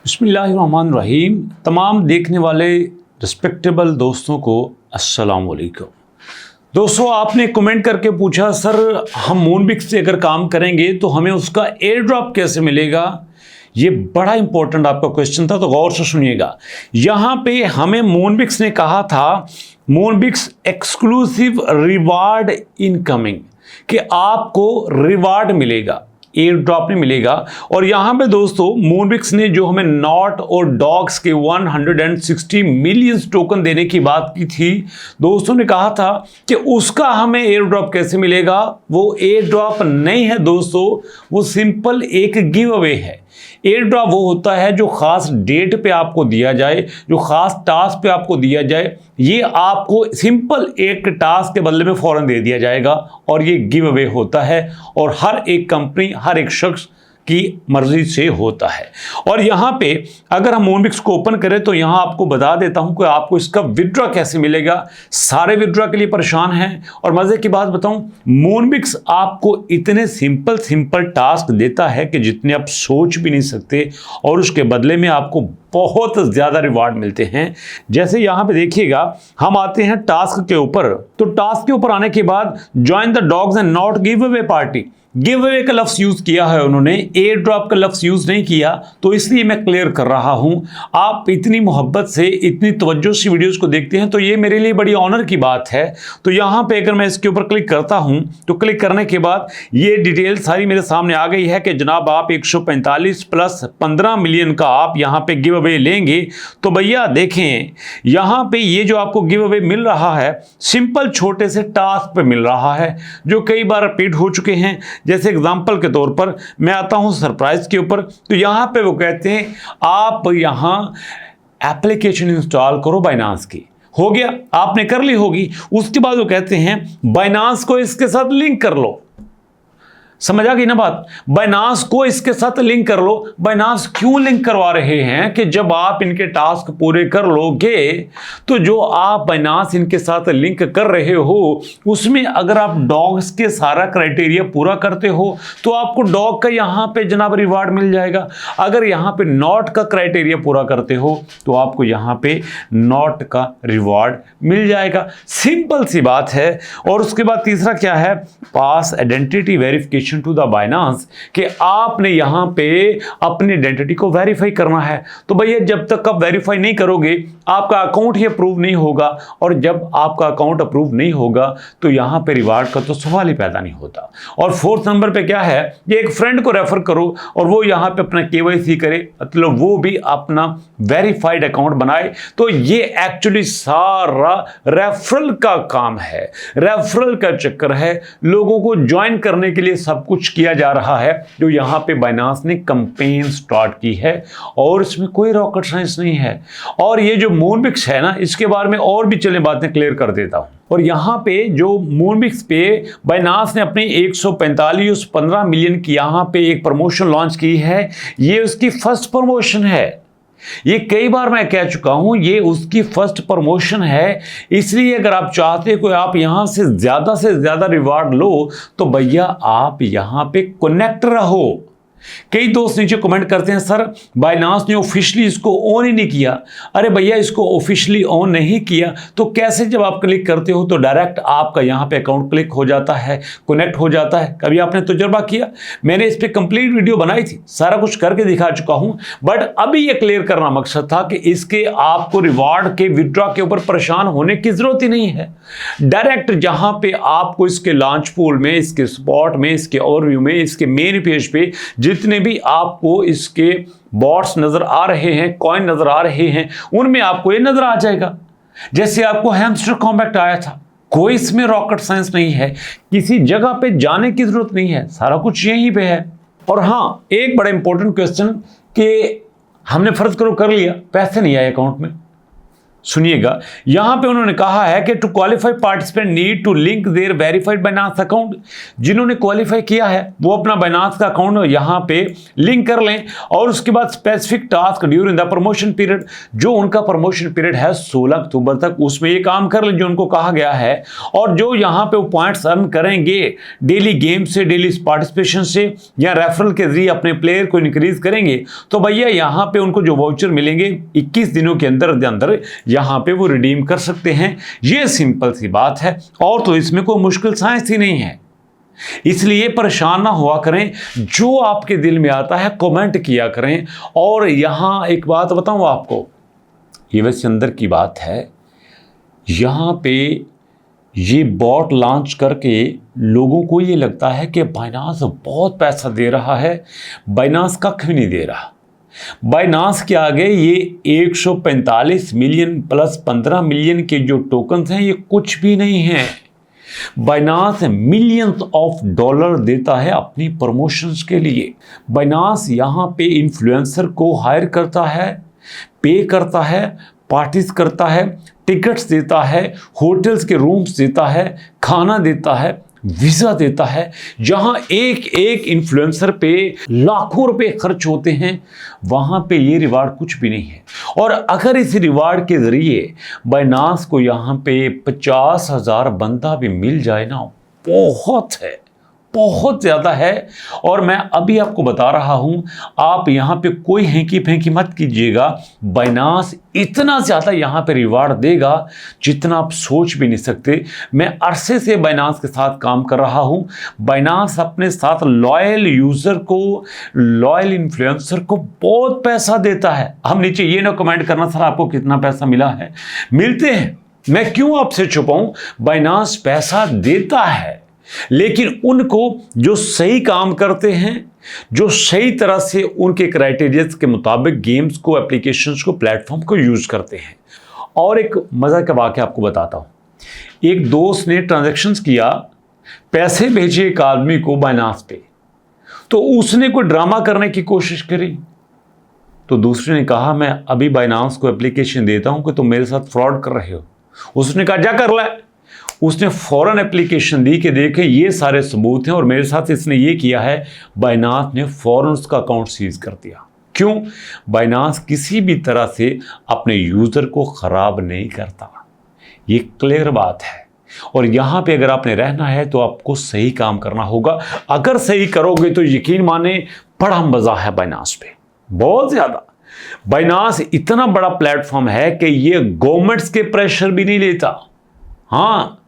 बिस्मिल्लाहिर्रहमानिर्रहीम। तमाम देखने वाले रिस्पेक्टेबल दोस्तों को अस्सलाम वालेकुम। दोस्तों, आपने कमेंट करके पूछा सर हम मूनबिक्स से अगर काम करेंगे तो हमें उसका एयर ड्रॉप कैसे मिलेगा। ये बड़ा इंपॉर्टेंट आपका क्वेश्चन था, तो गौर से सुनिएगा। यहां पे हमें मूनबिक्स ने कहा था मूनबिक्स एक्सक्लूसिव रिवार्ड इनकमिंग, कि आपको रिवार्ड मिलेगा, एयर ड्रॉप नहीं मिलेगा। और यहां पे दोस्तों मूनबिक्स ने जो हमें नॉट और डॉग्स के 160 मिलियन टोकन देने की बात की थी, दोस्तों ने कहा था कि उसका हमें एयर ड्रॉप कैसे मिलेगा। वो एयर ड्रॉप नहीं है दोस्तों, वो सिंपल एक गिव अवे है। एयर ड्रॉप वो होता है जो खास डेट पे आपको दिया जाए, जो खास टास्क पे आपको दिया जाए। ये आपको सिंपल एक टास्क के बदले में फौरन दे दिया जाएगा और ये गिव अवे होता है और हर एक कंपनी, हर एक शख्स की मर्जी से होता है। और यहाँ पे अगर हम मूनबिक्स को ओपन करें तो यहाँ आपको बता देता हूँ कि आपको इसका विड्रॉ कैसे मिलेगा। सारे विड्रॉ के लिए परेशान हैं। और मजे की बात बताऊँ, मूनबिक्स आपको इतने सिंपल टास्क देता है कि जितने आप सोच भी नहीं सकते, और उसके बदले में आपको बहुत ज़्यादा रिवार्ड मिलते हैं। जैसे यहाँ पे देखिएगा, हम आते हैं टास्क के ऊपर, तो टास्क के ऊपर आने के बाद join the dogs and not give away party, give away का लफ्ज़ यूज़ किया है उन्होंने, एयर ड्रॉप का लफ्ज़ यूज़ नहीं किया, तो इसलिए मैं क्लियर कर रहा हूं। आप इतनी मोहब्बत से, इतनी तवज्जो से वीडियोस को देखते हैं, तो ये मेरे लिए बड़ी ऑनर की बात है। तो यहाँ पे अगर मैं इसके ऊपर क्लिक करता हूं, तो क्लिक करने के बाद ये डिटेल सारी मेरे सामने आ गई है कि जनाब आप 145 प्लस 15 मिलियन का आप यहाँ पे गिव अवे लेंगे। तो भैया देखें, यहाँ पे ये जो आपको गिव अवे मिल रहा है, सिंपल छोटे से टास्क पे मिल रहा है जो कई बार रिपीट हो चुके हैं। जैसे एग्जांपल के तौर पर मैं आता हूं सरप्राइज के ऊपर, तो यहां पे वो कहते हैं आप यहां एप्लीकेशन इंस्टॉल करो बाइनांस की। हो गया, आपने कर ली होगी। उसके बाद वो कहते हैं बाइनांस को इसके साथ लिंक कर लो। समझ आ गई ना बात। बाइनांस को इसके साथ लिंक कर लो। बाइनांस क्यों लिंक करवा रहे हैं कि जब आप इनके टास्क पूरे कर लोगे तो जो आप बाइनांस इनके साथ लिंक कर रहे हो उसमें अगर आप डॉग्स के सारा क्राइटेरिया पूरा करते हो तो आपको डॉग का यहां पे जनाब रिवार्ड मिल जाएगा। अगर यहां पे नॉट का क्राइटेरिया पूरा करते हो तो आपको यहां पे नॉट का रिवार्ड मिल जाएगा। सिंपल सी बात है। और उसके बाद तीसरा क्या है, pass identity verification to the Binance, कि आपने यहां पे अपनी आइडेंटिटी को वेरीफाई करना है। तो भैया जब तक आप वेरीफाई नहीं करोगे आपका अकाउंट ही अप्रूव नहीं होगा, और जब आपका अकाउंट अप्रूव नहीं होगा तो यहां पे रिवार्ड का तो सवाल ही पैदा नहीं होता। और फोर्थ नंबर पे क्या है, ये एक फ्रेंड को रेफर करो और वो यहां पे अपना केवाईसी करे, मतलब वो भी अपना वेरीफाइड अकाउंट बनाए। तो ये एक्चुअली सारा रेफरल का काम है, रेफरल का चक्कर है। लोगों को ज्वाइन करने के लिए सब कुछ किया जा रहा है जो यहां पे बाइनांस ने कैंपेन स्टार्ट की है, और इसमें कोई रॉकेट साइंस नहीं है। और ये जो मूनबिक्स है ना, इसके बारे में और भी चले बातें क्लियर कर देता हूं। और यहां पे जो मूनबिक्स पे बाइनांस ने अपनी 145 15 मिलियन की यहां पे एक प्रमोशन लॉन्च की है, ये उसकी फर्स्ट प्रमोशन है। ये कई बार मैं कह चुका हूं, ये उसकी फर्स्ट प्रमोशन है। इसलिए अगर आप चाहते हो कि आप यहां से ज्यादा रिवार्ड लो तो भैया आप यहां पे कनेक्ट रहो। कई दोस्त नीचे कमेंट करते हैं सर बाइनांस ने ऑफिशियली इसको ऑन ही नहीं किया। अरे भैया इसको ऑफिशियली ऑन नहीं किया तो कैसे, जब आप क्लिक करते हो तो डायरेक्ट आपका यहां पे अकाउंट क्लिक हो जाता है, कनेक्ट हो जाता है। कभी आपने तजुर्बा किया? मैंने इस पे कंप्लीट वीडियो बनाई थी, सारा कुछ करके दिखा चुका हूं। बट अभी ये क्लियर करना मकसद था कि इसके आपको रिवार्ड के विड्रॉ के ऊपर परेशान होने की जरूरत ही नहीं है। डायरेक्ट जहां पे आपको इसके लॉन्च पूल में, इसके स्पॉट में, इसके ओवरव्यू में, इसके मेन पेज पे जितने भी आपको इसके बॉट्स नजर आ रहे हैं, कॉइन नजर आ रहे हैं, उनमें आपको ये नजर आ जाएगा जैसे आपको हैमस्टर कॉम्बैट आया था। कोई इसमें रॉकेट साइंस नहीं है, किसी जगह पे जाने की जरूरत नहीं है, सारा कुछ यहीं पे है। और हाँ, एक बड़ा इंपॉर्टेंट क्वेश्चन कि हमने फर्ज करो कर लिया, पैसे नहीं आए अकाउंट में, सुनिएगा, यहां पे उन्होंने कहा है कि to qualify participant need to link their verified Binance account. जिन्होंने क्वालिफाई किया है वो अपना बाइनांस का अकाउंट यहां पे लिंक कर लें, और उसके बाद specific task during the promotion period, जो उनका प्रमोशन पीरियड है 16 अक्टूबर तक, उसमें ये काम कर लें जो उनको कहा गया है। और जो यहां पे वो पॉइंट्स अर्न करेंगे डेली गेम से, डेली पार्टिसिपेशन से, या रेफरल के जरिए अपने प्लेयर को इंक्रीज करेंगे, तो भैया यहां पे उनको जो वाउचर मिलेंगे 21 दिनों के अंदर यहां पे वो रिडीम कर सकते हैं। ये सिंपल सी बात है, और तो इसमें कोई मुश्किल साइंस ही नहीं है। इसलिए परेशान ना हुआ करें, जो आपके दिल में आता है कमेंट किया करें। और यहां एक बात बताऊं आपको, ये वैसे अंदर की बात है, यहां पे ये बॉट लॉन्च करके लोगों को ये लगता है कि बाइनांस बहुत पैसा दे रहा है। बाइनांस कख भी नहीं दे रहा। बाइनांस के आगे ये 145 मिलियन प्लस 15 मिलियन के जो टोकन्स हैं ये कुछ भी नहीं है। बाइनांस मिलियंस ऑफ डॉलर देता है अपनी प्रमोशंस के लिए। बाइनांस यहां पे इन्फ्लुएंसर को हायर करता है, पे करता है, पार्टीज करता है, टिकट्स देता है, होटल्स के रूम्स देता है, खाना देता है, वीजा देता है। जहां एक एक इन्फ्लुएंसर पे लाखों रुपए खर्च होते हैं, वहां पे ये रिवार्ड कुछ भी नहीं है। और अगर इस रिवार्ड के जरिए बाइनांस को यहां पे 50,000 बंदा भी मिल जाए ना, बहुत है, बहुत ज़्यादा है। और मैं अभी आपको बता रहा हूं, आप यहां पे कोई हैंकी फेंकी मत कीजिएगा। बाइनांस इतना ज़्यादा यहां पे रिवार्ड देगा जितना आप सोच भी नहीं सकते। मैं अरसे से बाइनांस के साथ काम कर रहा हूं। बाइनांस अपने साथ लॉयल यूज़र को, लॉयल इन्फ्लुएंसर को बहुत पैसा देता है। हम नीचे ये ना कमेंट करना सर आपको कितना पैसा मिला है, मिलते हैं, मैं क्यों आपसे छुपाऊं। बाइनांस पैसा देता है, लेकिन उनको जो सही काम करते हैं, जो सही तरह से उनके क्राइटेरिया के मुताबिक गेम्स को, एप्लीकेशंस को, प्लेटफॉर्म को यूज करते हैं। और एक मजा का वाकया आपको बताता हूं। एक दोस्त ने ट्रांजैक्शंस किया, पैसे भेजे एक आदमी को बाइनांस पे, तो उसने कोई ड्रामा करने की कोशिश करी, तो दूसरे ने कहा मैं अभी बाइनांस को एप्लीकेशन देता हूं कि तुम मेरे साथ फ्रॉड कर रहे हो। उसने कहा जा कर ले। उसने फौरन एप्लीकेशन दी कि देखे ये सारे सबूत हैं और मेरे साथ इसने ये किया है। बाइनांस ने फौरन उसका अकाउंट सीज कर दिया। क्यों? बाइनांस किसी भी तरह से अपने यूजर को खराब नहीं करता। ये क्लियर बात है। और यहां पे अगर आपने रहना है तो आपको सही काम करना होगा। अगर सही करोगे तो यकीन माने बड़ा मजा है बाइनांस पे, बहुत ज्यादा। बाइनांस इतना बड़ा प्लेटफॉर्म है कि ये गवर्नमेंट्स के प्रेशर भी नहीं लेता। हाँ,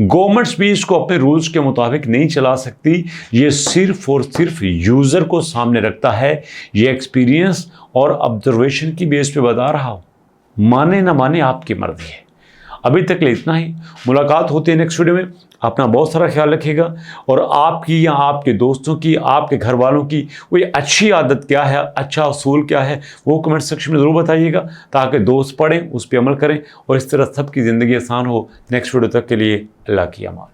गवर्नमेंट्स भी इसको अपने रूल्स के मुताबिक नहीं चला सकती। ये सिर्फ और सिर्फ यूजर को सामने रखता है। ये एक्सपीरियंस और ऑब्जर्वेशन की बेस पे बता रहा हूं। माने ना माने आपकी मर्जी है। अभी तक ले इतना ही। मुलाकात होती है नेक्स्ट वीडियो में। अपना बहुत सारा ख्याल रखिएगा। और आपकी या आपके दोस्तों की, आपके घर वालों की कोई अच्छी आदत क्या है, अच्छा असूल क्या है, वो कमेंट सेक्शन में ज़रूर बताइएगा, ताकि दोस्त पढ़ें, उस पर अमल करें और इस तरह सबकी ज़िंदगी आसान हो। नेक्स्ट वीडियो तक के लिए अल्लाह की अमान।